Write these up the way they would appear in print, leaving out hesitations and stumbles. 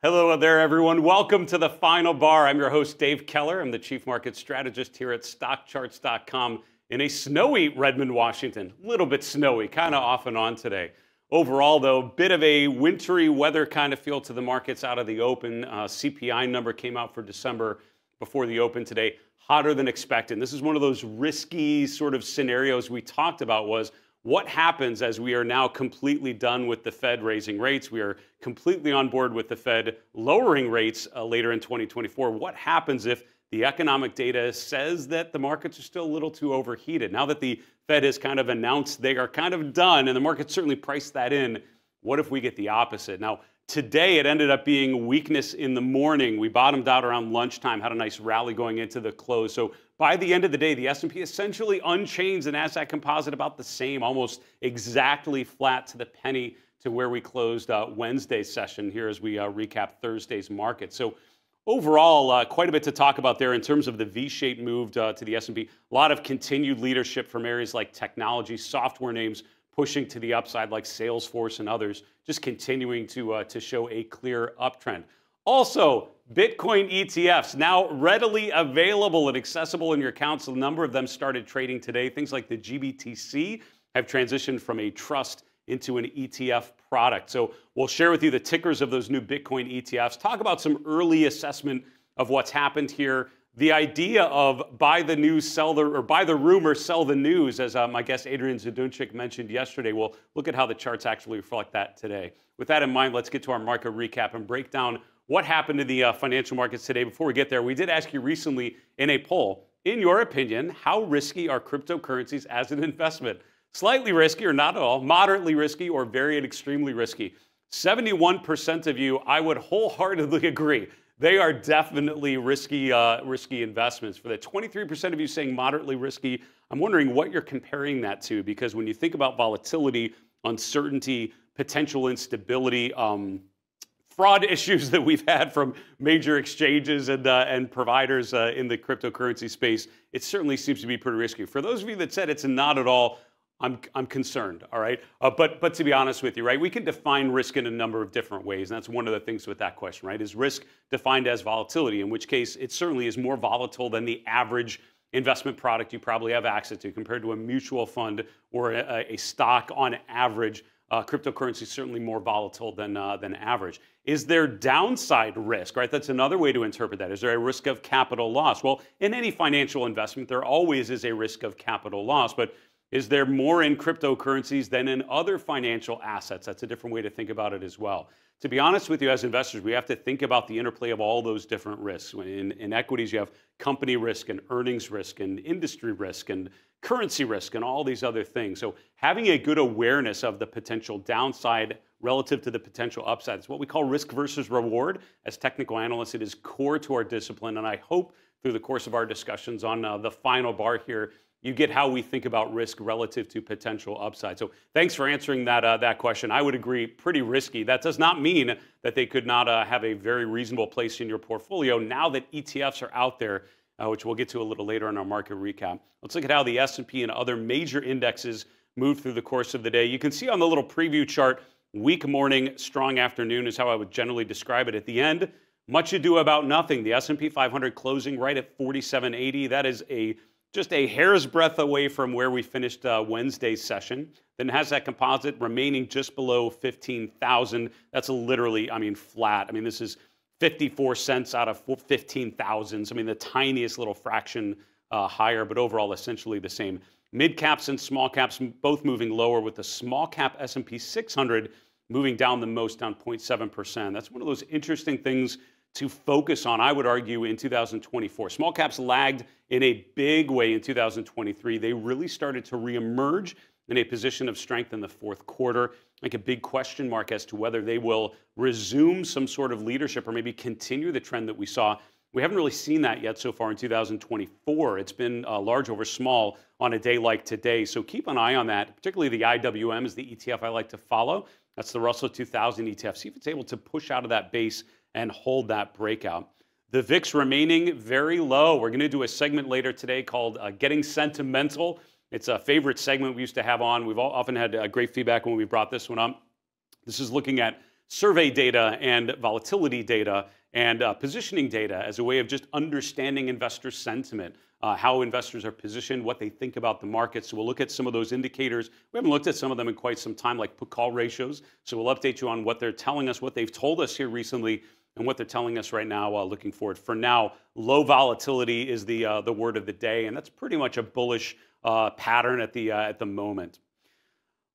Hello there, everyone. Welcome to the Final Bar. I'm your host, Dave Keller. I'm the Chief Market Strategist here at StockCharts.com in a snowy Redmond, Washington. A little bit snowy, kind of off and on today. Overall, though, bit of a wintry weather kind of feel to the markets out of the open. CPI number came out for December before the open today. Hotter than expected. This is one of those risky sort of scenarios we talked about was what happens as we are now completely done with the Fed raising rates? We are completely on board with the Fed lowering rates later in 2024. What happens if the economic data says that the markets are still a little too overheated? Now that the Fed has kind of announced they are kind of done, and the market certainly priced that in, what if we get the opposite? Now, today it ended up being weakness in the morning. We bottomed out around lunchtime, had a nice rally going into the close. So by the end of the day, the S&P essentially unchanged, the NASDAQ composite about the same, almost exactly flat to the penny to where we closed Wednesday's session here as we recap Thursday's market. So overall, quite a bit to talk about there in terms of the V-shaped move to the S&P. A lot of continued leadership from areas like technology, software names pushing to the upside like Salesforce and others, just continuing to show a clear uptrend. Also, Bitcoin ETFs now readily available and accessible in your accounts. A number of them started trading today. Things like the GBTC have transitioned from a trust into an ETF product. So we'll share with you the tickers of those new Bitcoin ETFs, talk about some early assessment of what's happened here. The idea of buy the news, sell the, or buy the rumor, sell the news, as my guest Adrian Zadunchik mentioned yesterday. We'll look at how the charts actually reflect that today. With that in mind, let's get to our market recap and break down what happened to the financial markets today. Before we get there, we did ask you recently in a poll, in your opinion, how risky are cryptocurrencies as an investment? Slightly risky or not at all, moderately risky or very and extremely risky. 71% of you, I would wholeheartedly agree. They are definitely risky investments. For the 23% of you saying moderately risky, I'm wondering what you're comparing that to, because when you think about volatility, uncertainty, potential instability, fraud issues that we've had from major exchanges and providers in the cryptocurrency space, it certainly seems to be pretty risky. For those of you that said it's not at all, I'm concerned, all right? But to be honest with you, right, we can define risk in a number of different ways, and that's one of the things with that question, right? Is risk defined as volatility, in which case it certainly is more volatile than the average investment product you probably have access to compared to a mutual fund or a stock on average. Cryptocurrency is certainly more volatile than average. Is there downside risk, right? That's another way to interpret that. Is there a risk of capital loss? Well, in any financial investment, there always is a risk of capital loss, but is there more in cryptocurrencies than in other financial assets? That's a different way to think about it as well. To be honest with you, as investors, we have to think about the interplay of all those different risks. In equities, you have company risk and earnings risk and industry risk and currency risk and all these other things. So having a good awareness of the potential downside relative to the potential upside is what we call risk versus reward. As technical analysts, it is core to our discipline, and I hope through the course of our discussions on the final bar here, you get how we think about risk relative to potential upside. So thanks for answering that question. I would agree, pretty risky. That does not mean that they could not have a very reasonable place in your portfolio now that ETFs are out there, which we'll get to a little later in our market recap. Let's look at how the S&P and other major indexes moved through the course of the day. You can see on the little preview chart, weak morning, strong afternoon is how I would generally describe it. At the end, much ado about nothing. The S&P 500 closing right at 4780. That is just a hair's breadth away from where we finished Wednesday's session. Then NASDAQ composite remaining just below 15,000. That's literally, flat. This is 54 cents out of 15,000. The tiniest little fraction higher, but overall essentially the same. Mid caps and small caps both moving lower, with the small cap S&P 600 moving down the most, down 0.7%. That's one of those interesting things to focus on, I would argue, in 2024. Small caps lagged in a big way in 2023. They really started to reemerge in a position of strength in the fourth quarter. Like a big question mark as to whether they will resume some sort of leadership or maybe continue the trend that we saw. We haven't really seen that yet so far in 2024. It's been large over small on a day like today. So keep an eye on that, particularly the IWM is the ETF I like to follow. That's the Russell 2000 ETF. See if it's able to push out of that base and hold that breakout. The VIX remaining very low. We're going to do a segment later today called Getting Sentimental. It's a favorite segment we used to have on. We've often had great feedback when we brought this one up. This is looking at survey data and volatility data and positioning data as a way of just understanding investor sentiment, how investors are positioned, what they think about the market. So we'll look at some of those indicators. We haven't looked at some of them in quite some time, like put-call ratios. So we'll update you on what they're telling us, what they've told us here recently, and what they're telling us right now looking forward. For now, low volatility is the word of the day, and that's pretty much a bullish pattern at the moment.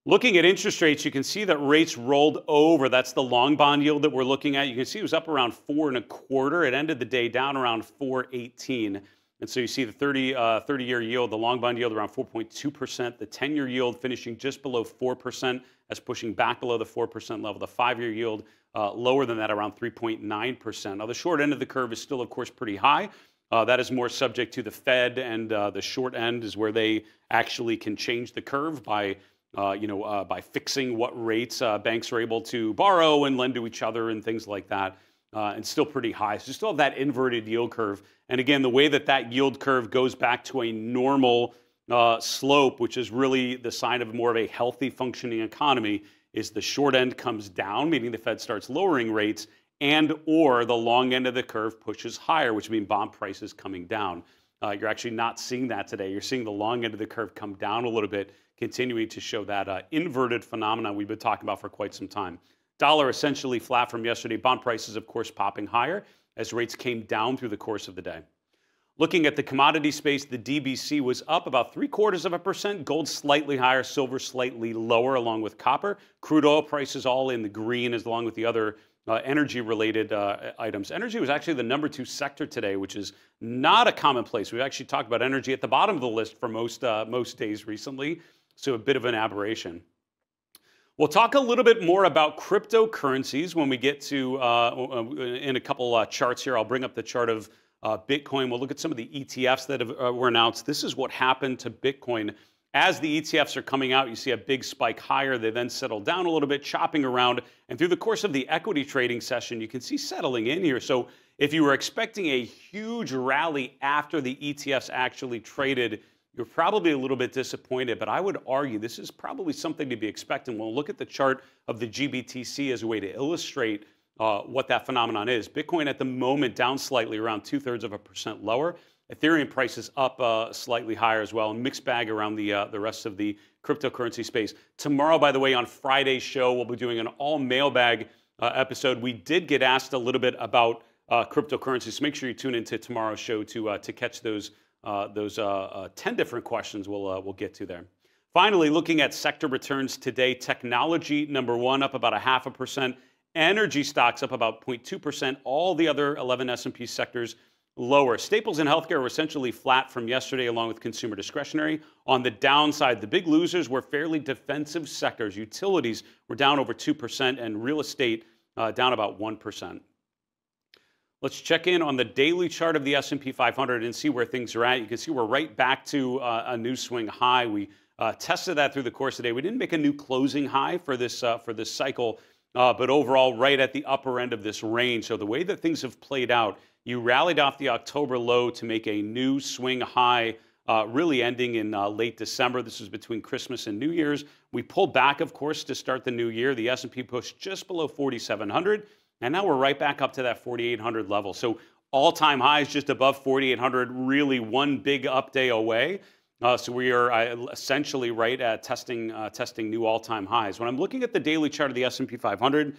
Looking at interest rates, you can see that rates rolled over. That's the long bond yield that we're looking at. You can see it was up around 4.25. It ended the day down around 4.18. And so you see the 30-year yield, the long bond yield around 4.2%. The 10-year yield finishing just below 4%. That's pushing back below the 4% level. The 5-year yield lower than that, around 3.9%. Now, the short end of the curve is still, of course, pretty high. That is more subject to the Fed, and the short end is where they actually can change the curve by fixing what rates banks are able to borrow and lend to each other and things like that, and still pretty high. So you still have that inverted yield curve. And again, the way that yield curve goes back to a normal slope, which is really the sign of more of a healthy functioning economy, is the short end comes down, meaning the Fed starts lowering rates, and or the long end of the curve pushes higher, which means bond prices coming down. You're actually not seeing that today. You're seeing the long end of the curve come down a little bit, continuing to show that inverted phenomenon we've been talking about for quite some time. Dollar essentially flat from yesterday. Bond prices, of course, popping higher as rates came down through the course of the day. Looking at the commodity space, the DBC was up about 0.75%. Gold slightly higher, silver slightly lower, along with copper. Crude oil prices all in the green, as along with the other energy-related items. Energy was actually the #2 sector today, which is not a commonplace. We've actually talked about energy at the bottom of the list for most days recently, so a bit of an aberration. We'll talk a little bit more about cryptocurrencies when we get to in a couple charts here. I'll bring up the chart of Bitcoin. We'll look at some of the ETFs that were announced. This is what happened to Bitcoin. As the ETFs are coming out, you see a big spike higher. They then settle down a little bit, chopping around. And through the course of the equity trading session, you can see settling in here. So if you were expecting a huge rally after the ETFs actually traded, you're probably a little bit disappointed. But I would argue this is probably something to be expected. We'll look at the chart of the GBTC as a way to illustrate what that phenomenon is. Bitcoin at the moment down slightly, around 0.2% lower. Ethereum prices up slightly higher as well. And mixed bag around the rest of the cryptocurrency space. Tomorrow, by the way, on Friday's show, we'll be doing an all mailbag episode. We did get asked a little bit about cryptocurrencies, so make sure you tune into tomorrow's show to catch those 10 different questions we'll get to there. Finally, looking at sector returns today, technology #1 up about 0.5%. Energy stocks up about 0.2%. All the other 11 S&P sectors lower. Staples and healthcare were essentially flat from yesterday, along with consumer discretionary. On the downside, the big losers were fairly defensive sectors. Utilities were down over 2%, and real estate down about 1%. Let's check in on the daily chart of the S&P 500 and see where things are at. You can see we're right back to a new swing high. We tested that through the course of the day. We didn't make a new closing high for this cycle, but overall right at the upper end of this range. So the way that things have played out, you rallied off the October low to make a new swing high, really ending in late December. This was between Christmas and New Year's. We pulled back, of course, to start the new year. The S&P pushed just below 4,700, and now we're right back up to that 4,800 level. So all-time highs just above 4,800, really one big up day away. So we are essentially right at testing new all-time highs. When I'm looking at the daily chart of the S&P 500,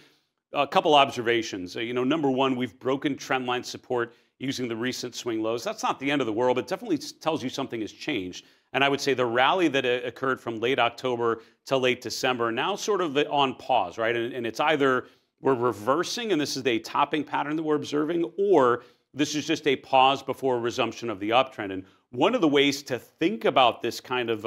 a couple observations. #1, we've broken trendline support using the recent swing lows. That's not the end of the world, but definitely tells you something has changed. And I would say the rally that occurred from late October to late December now sort of on pause, right? And it's either we're reversing, and this is a topping pattern that we're observing, or this is just a pause before a resumption of the uptrend. And one of the ways to think about this kind of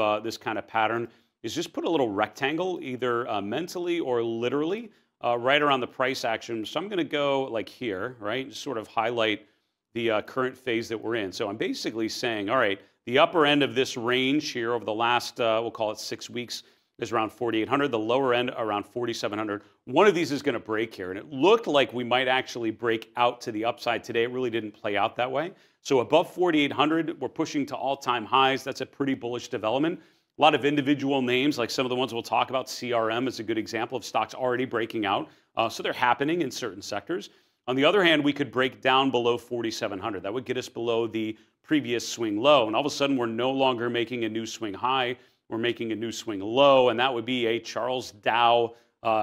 pattern is just put a little rectangle, either mentally or literally, right around the price action. So I'm going to go like here, right? Just sort of highlight the current phase that we're in. So I'm basically saying, all right, the upper end of this range here over the last, we'll call it 6 weeks, is around 4,800. The lower end around 4,700. One of these is going to break here. And it looked like we might actually break out to the upside today. It really didn't play out that way. So above 4,800, we're pushing to all-time highs. That's a pretty bullish development. A lot of individual names, like some of the ones we'll talk about. CRM is a good example of stocks already breaking out. So they're happening in certain sectors. On the other hand, we could break down below 4,700. That would get us below the previous swing low. And all of a sudden, we're no longer making a new swing high. We're making a new swing low. And that would be a Charles Dow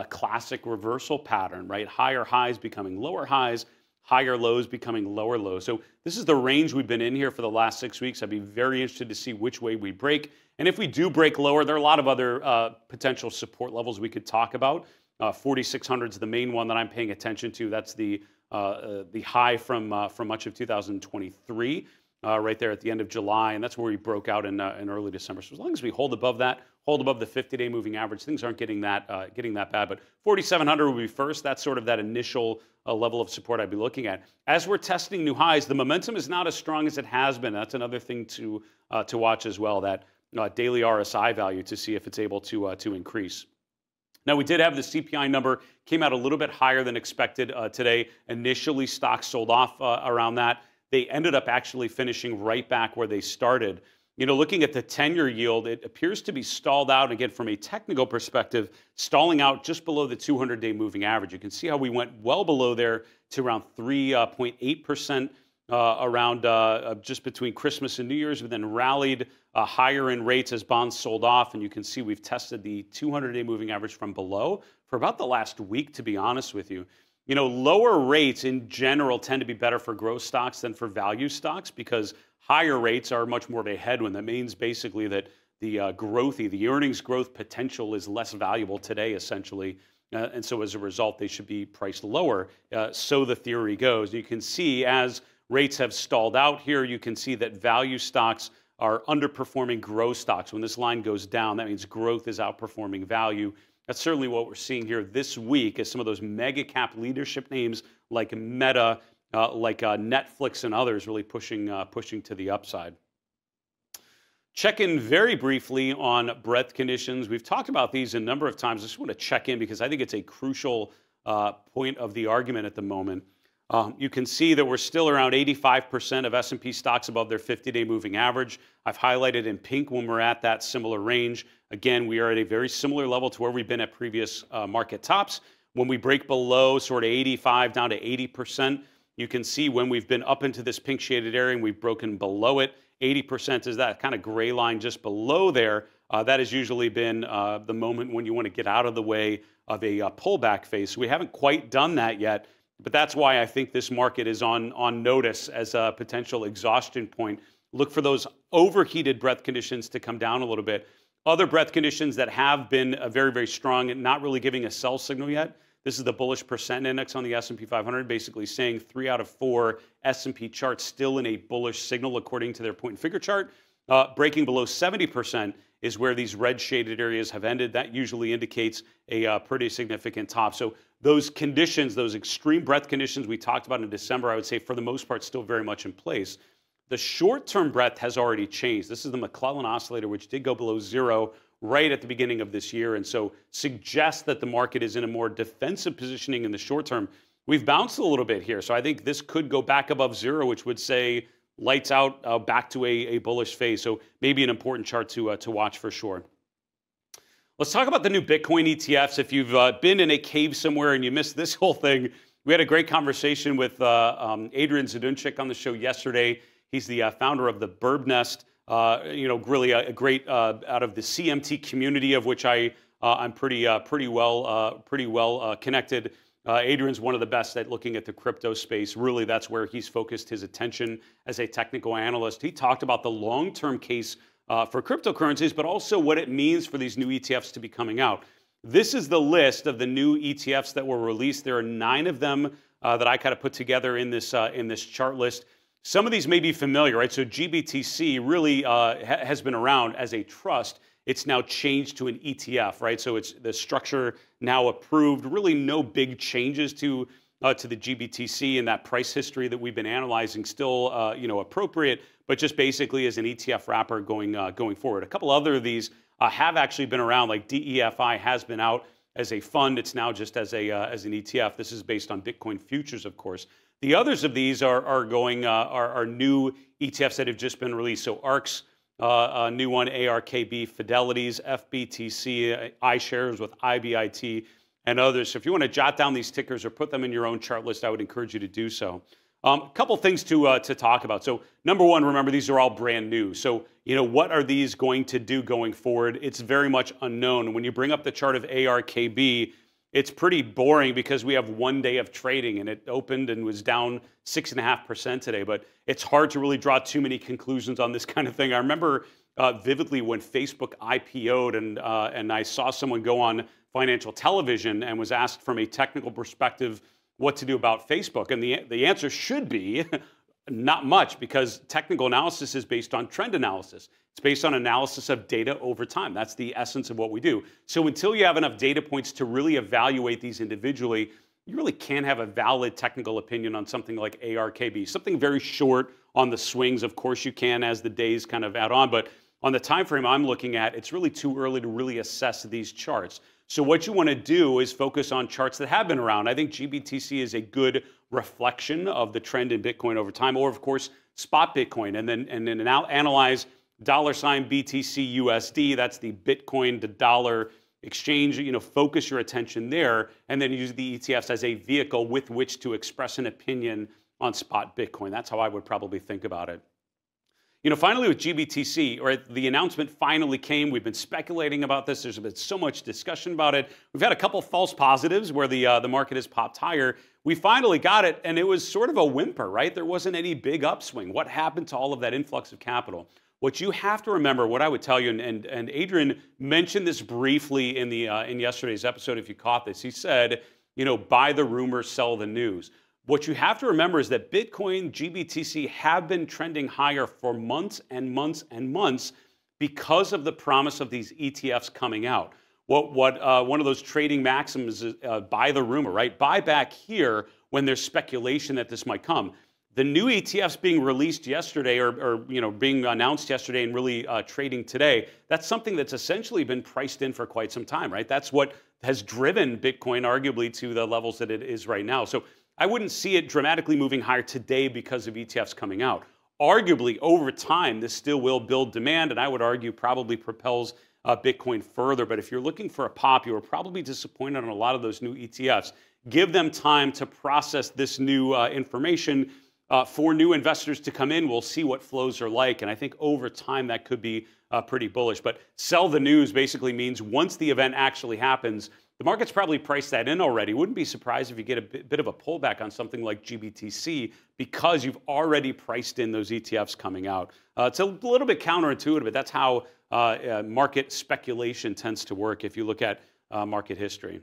classic reversal pattern, right? Higher highs becoming lower highs, higher lows becoming lower lows. So this is the range we've been in here for the last 6 weeks. I'd be very interested to see which way we break. And if we do break lower, there are a lot of other potential support levels we could talk about. 4,600 is the main one that I'm paying attention to. That's the high from much of 2023, right there at the end of July, and that's where we broke out in early December. So as long as we hold above that, hold above the 50-day moving average, things aren't getting that bad. But 4,700 will be first. That's sort of that initial level of support I'd be looking at. As we're testing new highs, the momentum is not as strong as it has been. That's another thing to watch as well. That daily RSI value to see if it's able to increase. Now, we did have the CPI number, came out a little bit higher than expected today. Initially, stocks sold off around that. They ended up actually finishing right back where they started. You know, looking at the 10-year yield, it appears to be stalled out, again, from a technical perspective, stalling out just below the 200-day moving average. You can see how we went well below there to around 3.8%. Around just between Christmas and New Year's. We then rallied higher in rates as bonds sold off, and you can see we've tested the 200-day moving average from below for about the last week, to be honest with you. You know, lower rates in general tend to be better for growth stocks than for value stocks because higher rates are much more of a headwind. That means basically that the earnings growth potential is less valuable today, essentially. And so as a result, they should be priced lower. So the theory goes. You can see as rates have stalled out here, you can see that value stocks are underperforming growth stocks. When this line goes down, that means growth is outperforming value. That's certainly what we're seeing here this week as some of those mega cap leadership names like Meta, like Netflix and others really pushing to the upside. Check in very briefly on breadth conditions. We've talked about these a number of times. I just want to check in because I think it's a crucial point of the argument at the moment. You can see that we're still around 85% of S&P stocks above their 50-day moving average. I've highlighted in pink when we're at that similar range. Again, we are at a very similar level to where we've been at previous market tops. When we break below sort of 85 down to 80%, you can see when we've been up into this pink shaded area and we've broken below it. 80% is that kind of gray line just below there. That has usually been the moment when you want to get out of the way of a pullback phase. So we haven't quite done that yet. But that's why I think this market is on notice as a potential exhaustion point. Look for those overheated breadth conditions to come down a little bit. Other breadth conditions that have been very, very strong and not really giving a sell signal yet. This is the Bullish percent index on the S&P 500, basically saying 3 out of 4 S&P charts still in a bullish signal according to their point and figure chart. Breaking below 70% is where these red shaded areas have ended. That usually indicates a pretty significant top. So those conditions, those extreme breadth conditions we talked about in December, I would say for the most part still very much in place. The short-term breadth has already changed. This is the McClellan oscillator, which did go below zero right at the beginning of this year, and so suggests that the market is in a more defensive positioning in the short term. We've bounced a little bit here, so I think this could go back above zero, which would say lights out back to a bullish phase. So maybe an important chart to watch for sure. Let's talk about the new Bitcoin ETFs. If you've been in a cave somewhere and you missed this whole thing, we had a great conversation with Adrian Zadunchik on the show yesterday. He's the founder of the Bird Nest. Really a great out of the CMT community, of which I'm pretty well connected. Adrian's one of the best at looking at the crypto space. Really, that's where he's focused his attention as a technical analyst. He talked about the long-term case for cryptocurrencies, but also what it means for these new ETFs to be coming out. This is the list of the new ETFs that were released. There are 9 of them that I kind of put together in this chart list. Some of these may be familiar, right? So GBTC really has been around as a trust. It's now changed to an ETF, right? So it's the structure now approved. Really, no big changes to the GBTC and that price history that we've been analyzing. Still, appropriate, but just basically as an ETF wrapper going forward. A couple other of these have actually been around, like DEFI has been out as a fund. It's now just as an ETF. This is based on Bitcoin futures, of course. The others of these are new ETFs that have just been released. So ARK's a new one, ARKB, Fidelity's, FBTC, iShares with IBIT, and others. So if you want to jot down these tickers or put them in your own chart list, I would encourage you to do so. A couple things to talk about. So number one, remember, these are all brand new. So, what are these going to do going forward? It's very much unknown. When you bring up the chart of ARKB, it's pretty boring because we have 1 day of trading and it opened and was down 6.5% today. But it's hard to really draw too many conclusions on this kind of thing. I remember vividly when Facebook IPO'd and I saw someone go on financial television and was asked from a technical perspective what to do about Facebook. And the answer should be not much, because technical analysis is based on trend analysis. It's based on analysis of data over time. That's the essence of what we do. So until you have enough data points to really evaluate these individually, you really can't have a valid technical opinion on something like ARKB. Something very short on the swings, of course you can as the days kind of add on, but on the time frame I'm looking at, it's really too early to really assess these charts. So what you want to do is focus on charts that have been around. I think GBTC is a good reflection of the trend in Bitcoin over time, or of course spot Bitcoin, and then analyze $BTC USD. That's the Bitcoin to dollar exchange. Focus your attention there, and then use the ETFs as a vehicle with which to express an opinion on spot Bitcoin. That's how I would probably think about it. Finally with GBTC, right, the announcement finally came. We've been speculating about this. There's been so much discussion about it. We've had a couple false positives where the market has popped higher. We finally got it, and it was sort of a whimper, right? There wasn't any big upswing. What happened to all of that influx of capital? What you have to remember, what I would tell you, and Adrian mentioned this briefly in yesterday's episode, if you caught this, he said, buy the rumor, sell the news. What you have to remember is that Bitcoin, GBTC have been trending higher for months and months and months because of the promise of these ETFs coming out. One of those trading maxims is buy the rumor, right? Buy back here when there's speculation that this might come. The new ETFs being released yesterday, or being announced yesterday and really trading today, that's something that's essentially been priced in for quite some time, right? That's what has driven Bitcoin arguably to the levels that it is right now. So I wouldn't see it dramatically moving higher today because of ETFs coming out. Arguably, over time, this still will build demand, and I would argue probably propels Bitcoin further. But if you're looking for a pop, you are probably disappointed on a lot of those new ETFs. Give them time to process this new information. For new investors to come in, we'll see what flows are like, and I think over time that could be pretty bullish. But sell the news basically means once the event actually happens, the market's probably priced that in already. Wouldn't be surprised if you get a bit of a pullback on something like GBTC because you've already priced in those ETFs coming out. It's a little bit counterintuitive, but that's how market speculation tends to work if you look at market history.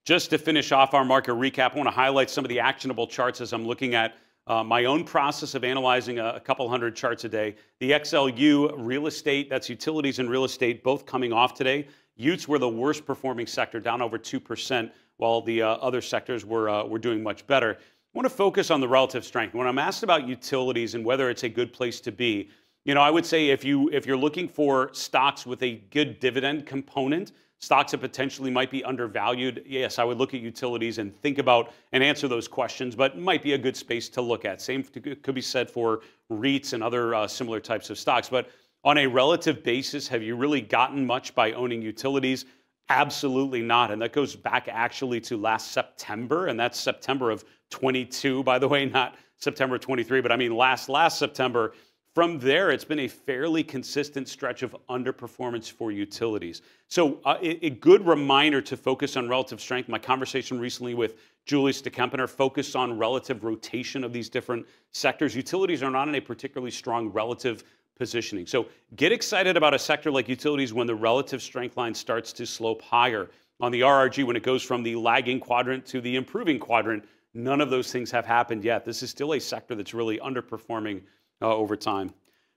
Just to finish off our market recap, I want to highlight some of the actionable charts as I'm looking at my own process of analyzing a couple hundred charts a day. The XLU, real estate, that's utilities and real estate, both coming off today. Utes were the worst performing sector, down over 2%, while the other sectors were doing much better. I want to focus on the relative strength. When I'm asked about utilities and whether it's a good place to be, I would say if you're looking for stocks with a good dividend component, stocks that potentially might be undervalued, yes, I would look at utilities and think about and answer those questions, but it might be a good space to look at. Same could be said for REITs and other similar types of stocks. But on a relative basis, have you really gotten much by owning utilities? Absolutely not. And that goes back actually to last September, and that's September of 22, by the way, not September 23, but I mean last September. From there, it's been a fairly consistent stretch of underperformance for utilities. So a good reminder to focus on relative strength. My conversation recently with Julius DeKempener focused on relative rotation of these different sectors. Utilities are not in a particularly strong relative positioning. So get excited about a sector like utilities when the relative strength line starts to slope higher. On the RRG, when it goes from the lagging quadrant to the improving quadrant, none of those things have happened yet. This is still a sector that's really underperforming over time.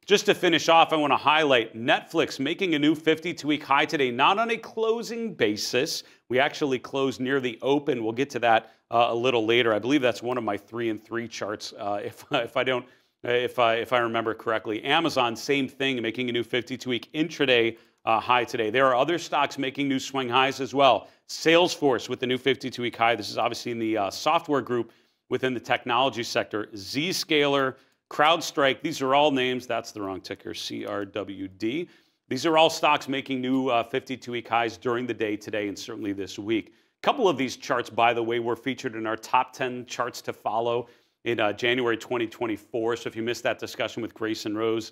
Just to finish off, I want to highlight Netflix making a new 52-week high today, not on a closing basis. We actually closed near the open. We'll get to that a little later. I believe that's one of my 3-and-3 charts, if I remember correctly. Amazon, same thing, making a new 52-week intraday high today. There are other stocks making new swing highs as well. Salesforce with the new 52-week high. This is obviously in the software group within the technology sector. Zscaler, Crowdstrike, these are all names, that's the wrong ticker, CRWD. These are all stocks making new 52-week highs during the day today and certainly this week. A couple of these charts, by the way, were featured in our top 10 charts to follow in January 2024. So if you missed that discussion with Grace and Rose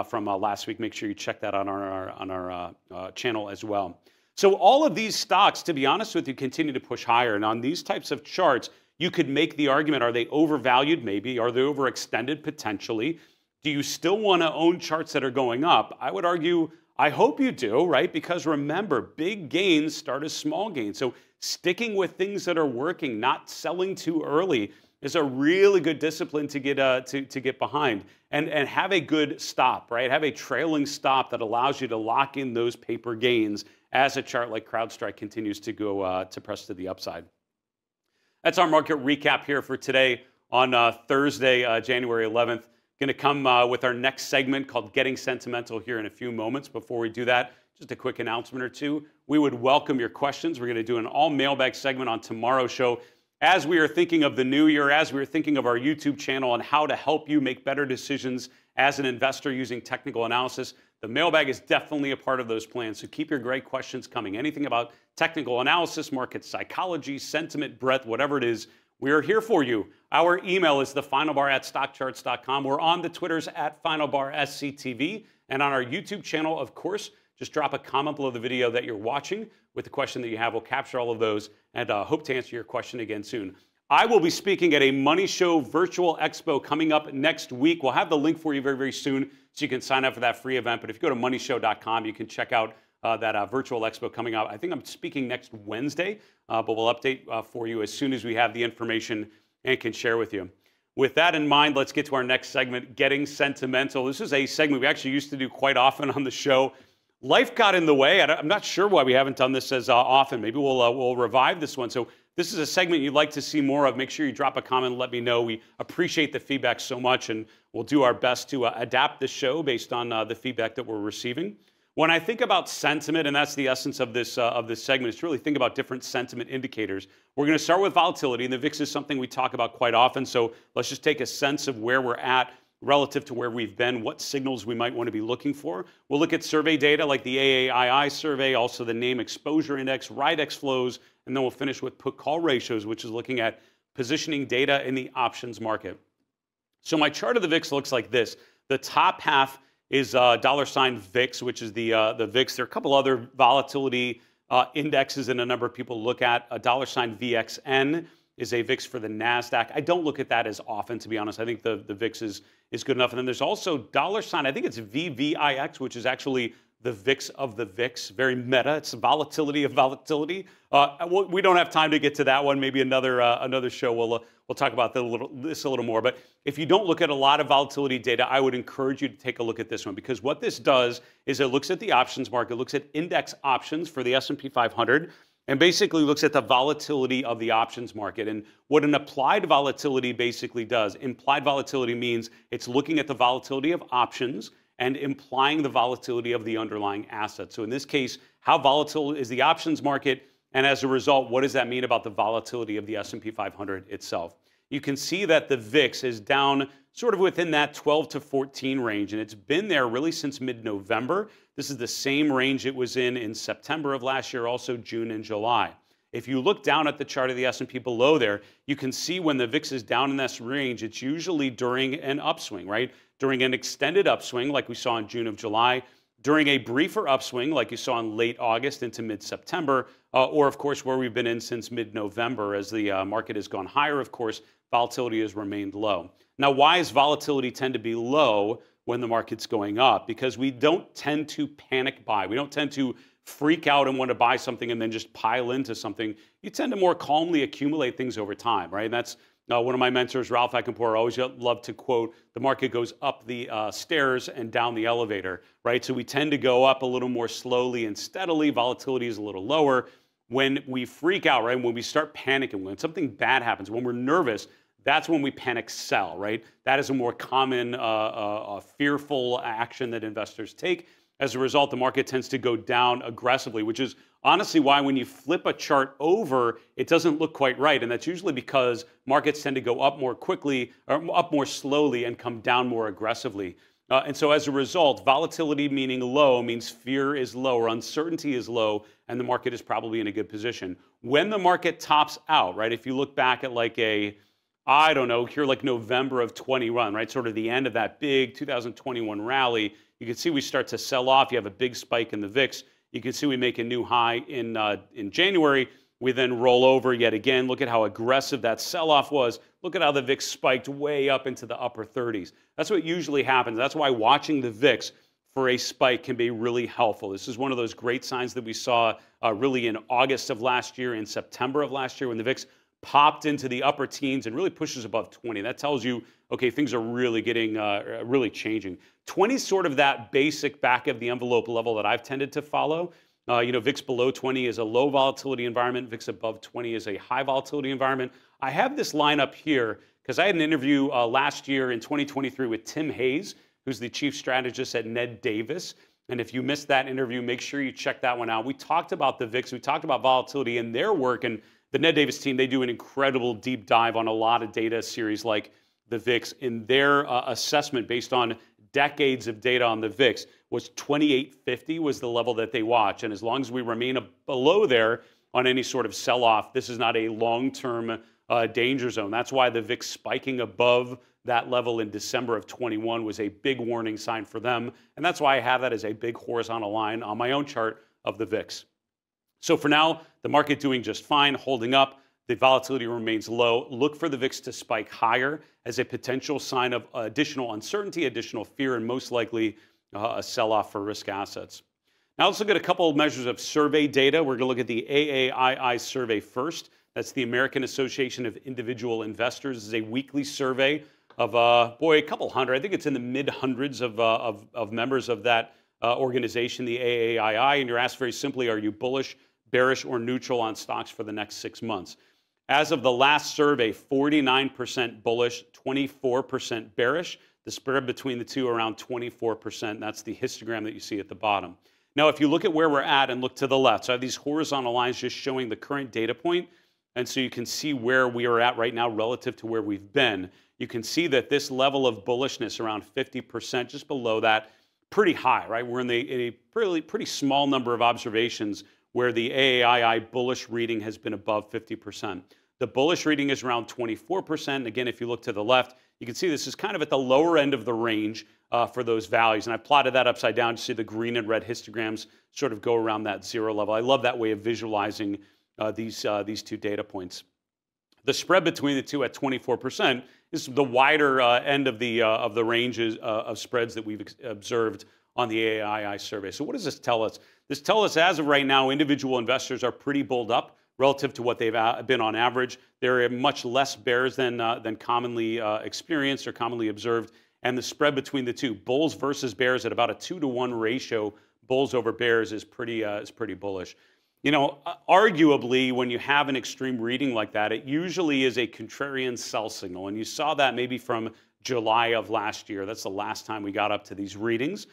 from last week, make sure you check that on our channel as well. So all of these stocks, to be honest with you, continue to push higher. And on these types of charts, you could make the argument, are they overvalued? Maybe. Are they overextended? Potentially. Do you still want to own charts that are going up? I would argue, I hope you do, right? Because remember, big gains start as small gains. So sticking with things that are working, not selling too early, is a really good discipline to get behind. And have a good stop, right? Have a trailing stop that allows you to lock in those paper gains as a chart like Crowdstrike continues to go to press to the upside. That's our market recap here for today on Thursday, January 11th. Going to come with our next segment called Getting Sentimental here in a few moments. Before we do that, just a quick announcement or two. We would welcome your questions. We're going to do an all mailbag segment on tomorrow's show. As we are thinking of the new year, as we are thinking of our YouTube channel and how to help you make better decisions as an investor using technical analysis, the mailbag is definitely a part of those plans. So keep your great questions coming. Anything about technical analysis, market psychology, sentiment, breadth, whatever it is, we are here for you. Our email is thefinalbar@stockcharts.com. We're on the Twitters @finalbarsctv. And on our YouTube channel, of course, just drop a comment below the video that you're watching with the question that you have. We'll capture all of those and hope to answer your question again soon. I will be speaking at a Money Show virtual expo coming up next week. We'll have the link for you very, very soon so you can sign up for that free event. But if you go to moneyshow.com, you can check out that virtual expo coming up. I think I'm speaking next Wednesday, but we'll update for you as soon as we have the information and can share with you. With that in mind, let's get to our next segment, Getting Sentimental. This is a segment we actually used to do quite often on the show. Life got in the way. I'm not sure why we haven't done this as often. Maybe we'll revive this one. So this is a segment you'd like to see more of. Make sure you drop a comment and let me know. We appreciate the feedback so much, and we'll do our best to adapt the show based on the feedback that we're receiving. When I think about sentiment, and that's the essence of this segment, is to really think about different sentiment indicators. We're going to start with volatility, and the VIX is something we talk about quite often. So let's just take a sense of where we're at relative to where we've been, what signals we might want to be looking for. We'll look at survey data like the AAII survey, also the NAAIM Exposure Index, Rydex flows, and then we'll finish with put-call ratios, which is looking at positioning data in the options market. So my chart of the VIX looks like this. The top half is $VIX, which is the VIX. There are a couple other volatility indexes and a number of people look at. $VXN is a VIX for the NASDAQ. I don't look at that as often, to be honest. I think the VIX is good enough. And then there's also $, I think it's VVIX, which is actually the VIX of the VIX. Very meta. It's volatility of volatility. We don't have time to get to that one. Maybe another show we'll talk about this a little more. But if you don't look at a lot of volatility data, I would encourage you to take a look at this one, because what this does is it looks at the options market, looks at index options for the S&P 500, and basically looks at the volatility of the options market. And what an applied volatility basically does, implied volatility means it's looking at the volatility of options and implying the volatility of the underlying asset. So in this case, how volatile is the options market? And as a result, what does that mean about the volatility of the S&P 500 itself? You can see that the VIX is down sort of within that 12 to 14 range, and it's been there really since mid-November. This is the same range it was in September of last year, also June and July. If you look down at the chart of the S&P below there, you can see when the VIX is down in this range, it's usually during an upswing, right? During an extended upswing like we saw in June of July, during a briefer upswing like you saw in late August into mid-September, or of course where we've been in since mid-November. As the market has gone higher, of course, volatility has remained low. Now, why does volatility tend to be low when the market's going up? Because we don't tend to panic buy. We don't tend to freak out and want to buy something and then just pile into something. You tend to more calmly accumulate things over time, right? And that's one of my mentors, Ralph Eckenpour, always loved to quote, the market goes up the stairs and down the elevator, right? So we tend to go up a little more slowly and steadily. Volatility is a little lower. When we freak out, right, when we start panicking, when something bad happens, when we're nervous, that's when we panic sell, right? That is a more common fearful action that investors take. As a result, the market tends to go down aggressively, which is honestly why when you flip a chart over, it doesn't look quite right. And that's usually because markets tend to go up more quickly or up more slowly and come down more aggressively. And so as a result, volatility meaning low means fear is low or uncertainty is low, and the market is probably in a good position. When the market tops out, right, if you look back at like I don't know, here like November of 21, right, sort of the end of that big 2021 rally, you can see we start to sell off. You have a big spike in the VIX. You can see we make a new high in January. We then roll over yet again. Look at how aggressive that sell-off was. Look at how the VIX spiked way up into the upper 30s. That's what usually happens. That's why watching the VIX for a spike can be really helpful. This is one of those great signs that we saw really in August of last year, in September of last year, when the VIX popped into the upper teens and really pushes above 20. That tells you, okay, things are really getting, really changing. 20 is sort of that basic back of the envelope level that I've tended to follow. VIX below 20 is a low volatility environment. VIX above 20 is a high volatility environment. I have this line up here because I had an interview last year in 2023 with Tim Hayes, who's the chief strategist at Ned Davis. And if you missed that interview, make sure you check that one out. We talked about the VIX. We talked about volatility in their work. And the Ned Davis team, they do an incredible deep dive on a lot of data series like the VIX. In their assessment based on decades of data on the VIX was 2850 was the level that they watch. And as long as we remain below there on any sort of sell-off, this is not a long-term danger zone. That's why the VIX spiking above that level in December of 21 was a big warning sign for them. And that's why I have that as a big horizontal line on my own chart of the VIX. So for now, the market doing just fine, holding up. The volatility remains low. Look for the VIX to spike higher as a potential sign of additional uncertainty, additional fear, and most likely a sell-off for risk assets. Now let's look at a couple of measures of survey data. We're going to look at the AAII survey first. That's the American Association of Individual Investors. This is a weekly survey of, a couple hundred. I think it's in the mid-hundreds of members of that organization, the AAII. And you're asked very simply, are you bullish, bearish, or neutral on stocks for the next 6 months? As of the last survey, 49% bullish, 24% bearish. The spread between the two around 24%. That's the histogram that you see at the bottom. Now, if you look at where we're at and look to the left, so I have these horizontal lines just showing the current data point. And so you can see where we are at right now relative to where we've been. You can see that this level of bullishness around 50%, just below that, pretty high, right? We're in a pretty small number of observations where the AAII bullish reading has been above 50%. The bullish reading is around 24%. Again, if you look to the left, you can see this is kind of at the lower end of the range for those values. And I plotted that upside down to see the green and red histograms sort of go around that zero level. I love that way of visualizing these two data points. The spread between the two at 24% is the wider end of the ranges of spreads that we've observed on the AAII survey. So what does this tell us? This tells us as of right now, individual investors are pretty bulled up relative to what they've been on average. There are much less bears than commonly experienced or commonly observed. And the spread between the two, bulls versus bears, at about a 2-to-1 ratio, bulls over bears is pretty bullish. You know, arguably, when you have an extreme reading like that, it usually is a contrarian sell signal. And you saw that maybe from July of last year. That's the last time we got up to these readings,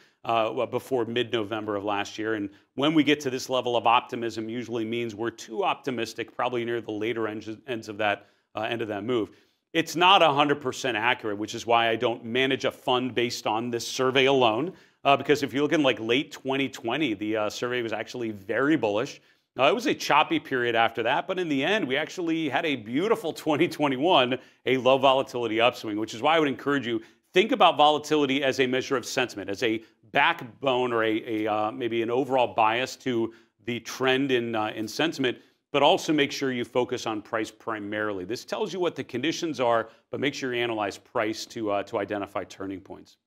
before mid-November of last year. And when we get to this level of optimism, usually means we're too optimistic, probably near the later ends of that end of that move. It's not 100% accurate, which is why I don't manage a fund based on this survey alone. Because if you look in like late 2020, the survey was actually very bullish. It was a choppy period after that, but in the end, we actually had a beautiful 2021, a low volatility upswing, which is why I would encourage you, think about volatility as a measure of sentiment, as a backbone or maybe an overall bias to the trend in sentiment, but also make sure you focus on price primarily. This tells you what the conditions are, but make sure you analyze price to identify turning points.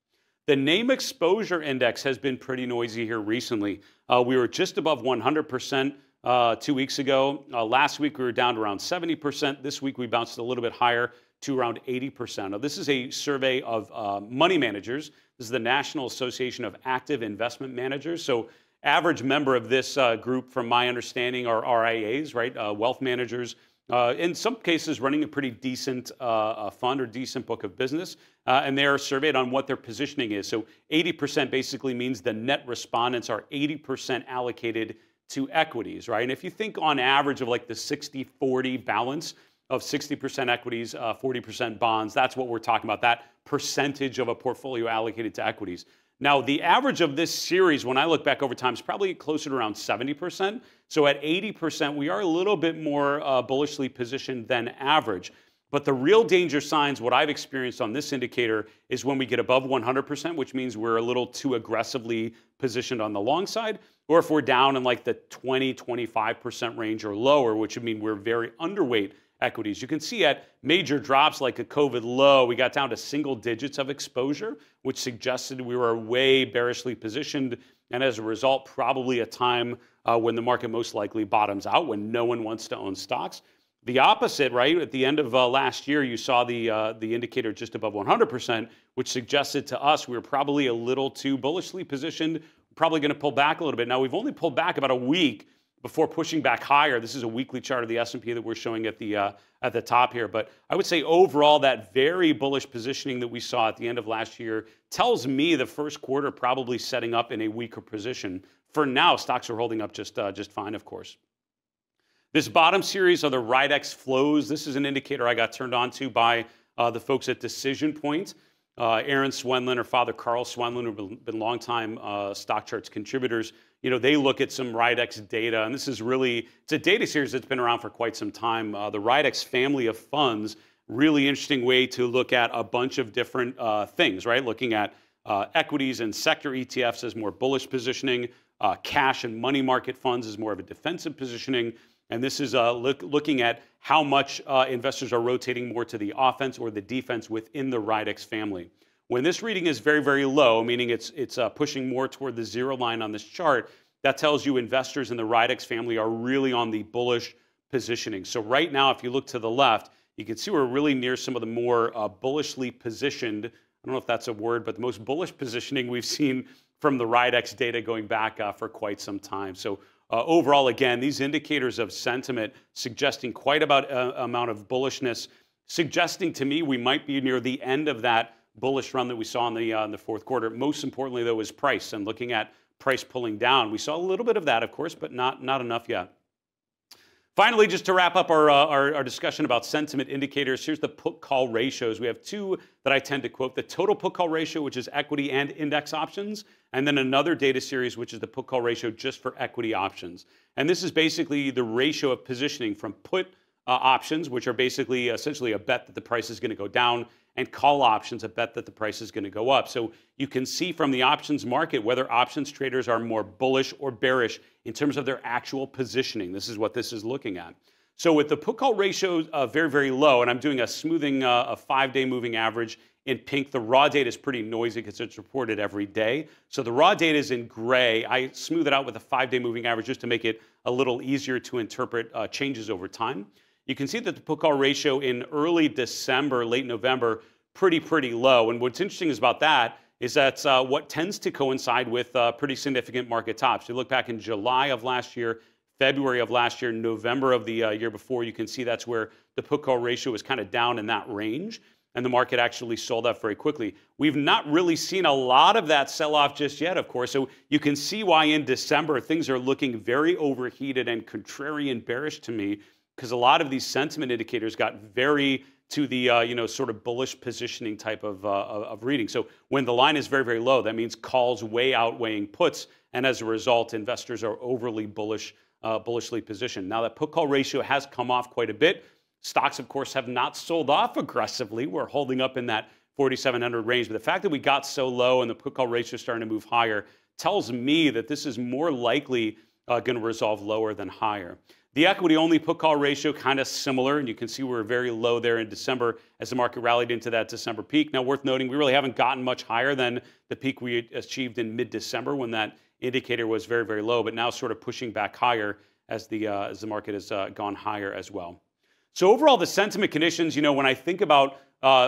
The NAAIM Exposure Index has been pretty noisy here recently. We were just above 100%. 2 weeks ago. Last week, we were down to around 70%. This week, we bounced a little bit higher to around 80%. Now, this is a survey of money managers. This is the National Association of Active Investment Managers. So average member of this group, from my understanding, are RIAs, right? Wealth managers. In some cases, running a pretty decent fund or decent book of business. And they are surveyed on what their positioning is. So 80% basically means the net respondents are 80% allocated to equities, right? And if you think on average of like the 60-40 balance of 60% equities, 40% bonds, that's what we're talking about, that percentage of a portfolio allocated to equities. Now, the average of this series, when I look back over time, is probably closer to around 70%. So at 80%, we are a little bit more bullishly positioned than average. But the real danger signs, what I've experienced on this indicator, is when we get above 100%, which means we're a little too aggressively positioned on the long side, or if we're down in like the 20-25% range or lower, which would mean we're very underweight equities. You can see at major drops like a COVID low, we got down to single digits of exposure, which suggested we were way bearishly positioned, and as a result, probably a time when the market most likely bottoms out, when no one wants to own stocks. The opposite, right? At the end of last year, you saw the indicator just above 100%, which suggested to us we were probably a little too bullishly positioned, probably going to pull back a little bit. Now, we've only pulled back about a week before pushing back higher. This is a weekly chart of the S&P that we're showing at the top here. But I would say overall, that very bullish positioning that we saw at the end of last year tells me the first quarter probably setting up in a weaker position. For now, stocks are holding up just fine, of course. This bottom series are the Rydex flows. This is an indicator I got turned on to by the folks at Decision Point. Aaron Swenlin or Father Carl Swenlin, who've been longtime stock charts contributors, you know, they look at some Rydex data, and this is really, it's a data series that's been around for quite some time. The Rydex family of funds, really interesting way to look at a bunch of different things, right? Looking at equities and sector ETFs as more bullish positioning, cash and money market funds as more of a defensive positioning. And this is looking at how much investors are rotating more to the offense or the defense within the Rydex family. When this reading is very, very low, meaning it's pushing more toward the zero line on this chart, that tells you investors in the Rydex family are really on the bullish positioning. So right now, if you look to the left, you can see we're really near some of the more bullishly positioned, I don't know if that's a word, but the most bullish positioning we've seen from the Rydex data going back for quite some time. So overall, again, these indicators of sentiment suggesting quite about amount of bullishness, suggesting to me we might be near the end of that bullish run that we saw in the fourth quarter. Most importantly, though, is price, and looking at price pulling down. We saw a little bit of that, of course, but not enough yet. Finally, just to wrap up our discussion about sentiment indicators, here's the put-call ratios. We have two that I tend to quote: the total put-call ratio, which is equity and index options, and then another data series, which is the put-call ratio just for equity options. And this is basically the ratio of positioning from put options, which are basically essentially a bet that the price is going to go down, and call options, a bet that the price is going to go up. So you can see from the options market whether options traders are more bullish or bearish in terms of their actual positioning. This is what this is looking at. So with the put-call ratio very, very low, and I'm doing a smoothing a 5-day moving average in pink. The raw data is pretty noisy because it's reported every day. So the raw data is in gray. I smooth it out with a 5-day moving average just to make it a little easier to interpret changes over time. You can see that the put-call ratio in early December, late November, pretty low. And what's interesting is about that is that's what tends to coincide with pretty significant market tops. You look back in July of last year, February of last year, November of the year before, you can see that's where the put-call ratio was kind of down in that range, and the market actually sold up very quickly. We've not really seen a lot of that sell-off just yet, of course, so you can see why in December things are looking very overheated and contrarian bearish to me, because a lot of these sentiment indicators got very to the sort of bullish positioning type of reading. So when the line is very, very low, that means calls way outweighing puts, and as a result, investors are overly bullishly positioned. Now that put-call ratio has come off quite a bit. Stocks, of course, have not sold off aggressively. We're holding up in that 4,700 range, but the fact that we got so low and the put-call ratio is starting to move higher tells me that this is more likely going to resolve lower than higher. The equity-only put-call ratio kind of similar, and you can see we're very low there in December as the market rallied into that December peak. Now, worth noting, we really haven't gotten much higher than the peak we achieved in mid-December when that indicator was very, very low, but now sort of pushing back higher as the market has gone higher as well. So overall, the sentiment conditions, when I think about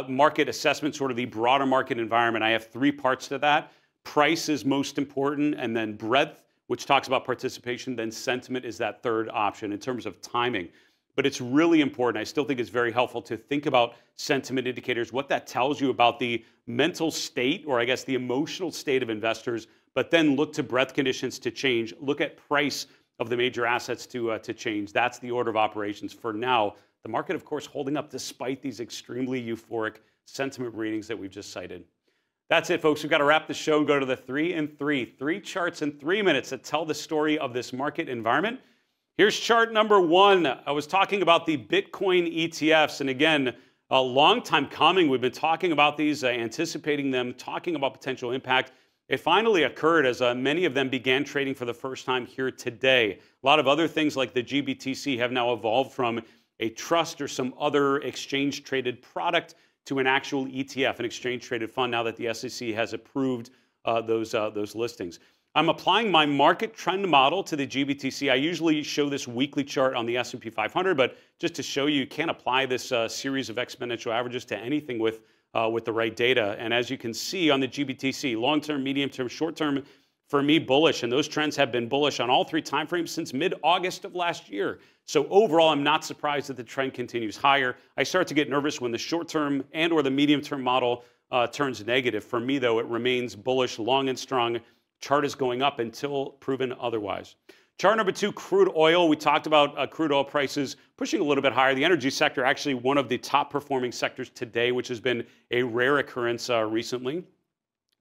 market assessment, sort of the broader market environment, I have 3 parts to that. Price is most important, and then breadth, which talks about participation, then sentiment is that third option in terms of timing. But it's really important. I still think it's very helpful to think about sentiment indicators, what that tells you about the mental state, or I guess the emotional state of investors, but then look to breadth conditions to change. Look at price of the major assets to change. That's the order of operations for now. The market, of course, holding up despite these extremely euphoric sentiment readings that we've just cited. That's it, folks. We've got to wrap the show and go to the 3 in 3. 3 charts in 3 minutes that tell the story of this market environment. Here's chart number 1. I was talking about the Bitcoin ETFs, and again, a long time coming. We've been talking about these, anticipating them, talking about potential impact. It finally occurred as many of them began trading for the first time here today. A lot of other things like the GBTC have now evolved from a trust or some other exchange-traded product to an actual ETF, an exchange-traded fund, now that the SEC has approved those listings. I'm applying my market trend model to the GBTC. I usually show this weekly chart on the S&P 500, but just to show you can't apply this series of exponential averages to anything with the right data. And as you can see on the GBTC, long-term, medium-term, short-term, for me, bullish. And those trends have been bullish on all 3 timeframes since mid-August of last year. So overall, I'm not surprised that the trend continues higher. I start to get nervous when the short-term and or the medium-term model turns negative. For me, though, it remains bullish, long and strong. Chart is going up until proven otherwise. Chart number 2, crude oil. We talked about crude oil prices pushing a little bit higher. The energy sector, actually one of the top performing sectors today, which has been a rare occurrence recently.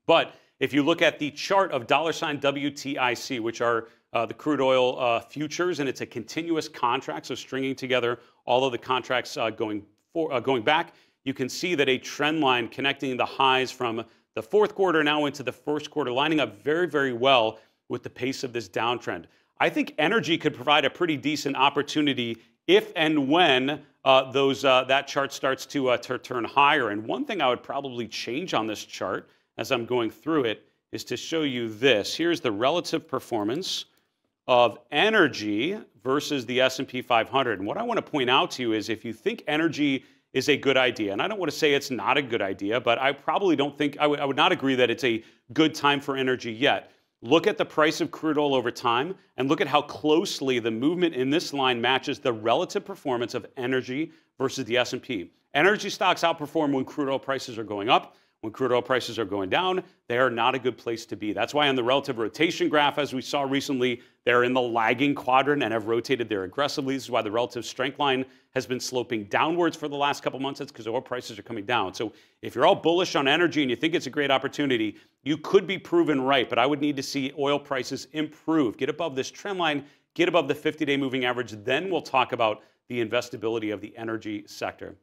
But if you look at the chart of $WTIC, which are the crude oil futures, and it's a continuous contract, so stringing together all of the contracts going back, you can see that a trend line connecting the highs from the fourth quarter now into the first quarter, lining up very, very well with the pace of this downtrend. I think energy could provide a pretty decent opportunity if and when that chart starts to turn higher. And one thing I would probably change on this chart as I'm going through it is to show you this. Here's the relative performance of energy versus the S&P 500. And what I want to point out to you is if you think energy is a good idea, and I don't want to say it's not a good idea, but I probably don't think, I would not agree that it's a good time for energy yet. Look at the price of crude oil over time and look at how closely the movement in this line matches the relative performance of energy versus the S&P. Energy stocks outperform when crude oil prices are going up. When crude oil prices are going down, they are not a good place to be. That's why on the relative rotation graph, as we saw recently, they're in the lagging quadrant and have rotated there aggressively. This is why the relative strength line has been sloping downwards for the last couple months. It's because oil prices are coming down. So if you're all bullish on energy and you think it's a great opportunity, you could be proven right, but I would need to see oil prices improve, get above this trend line, get above the 50-day moving average. Then we'll talk about the investability of the energy sector.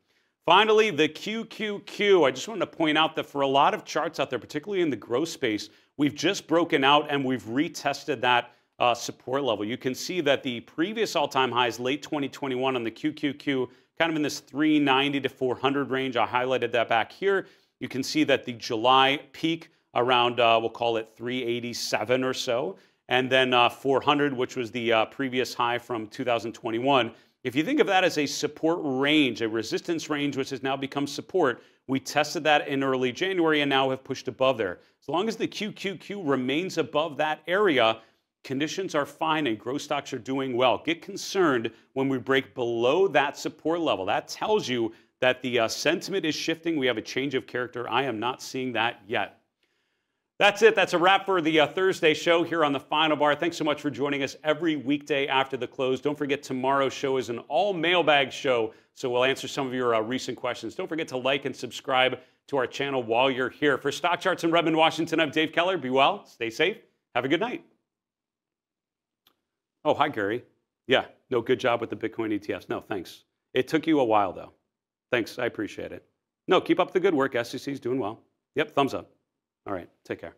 Finally, the QQQ. I just wanted to point out that for a lot of charts out there, particularly in the growth space, we've just broken out and we've retested that support level. You can see that the previous all-time highs, late 2021 on the QQQ, kind of in this 390 to 400 range. I highlighted that back here. You can see that the July peak around, we'll call it 387 or so, and then 400, which was the previous high from 2021. If you think of that as a support range, a resistance range, which has now become support, we tested that in early January and now have pushed above there. As long as the QQQ remains above that area, conditions are fine and growth stocks are doing well. Get concerned when we break below that support level. That tells you that the sentiment is shifting. We have a change of character. I am not seeing that yet. That's it. That's a wrap for the Thursday show here on the Final Bar. Thanks so much for joining us every weekday after the close. Don't forget, tomorrow's show is an all mailbag show, so we'll answer some of your recent questions. Don't forget to like and subscribe to our channel while you're here. For Stock Charts in Redmond, Washington, I'm Dave Keller. Be well, stay safe, have a good night. Oh, hi, Gary. Yeah, no, good job with the Bitcoin ETFs. No, thanks. It took you a while, though. Thanks, I appreciate it. No, keep up the good work. SEC's doing well. Yep, thumbs up. All right, take care.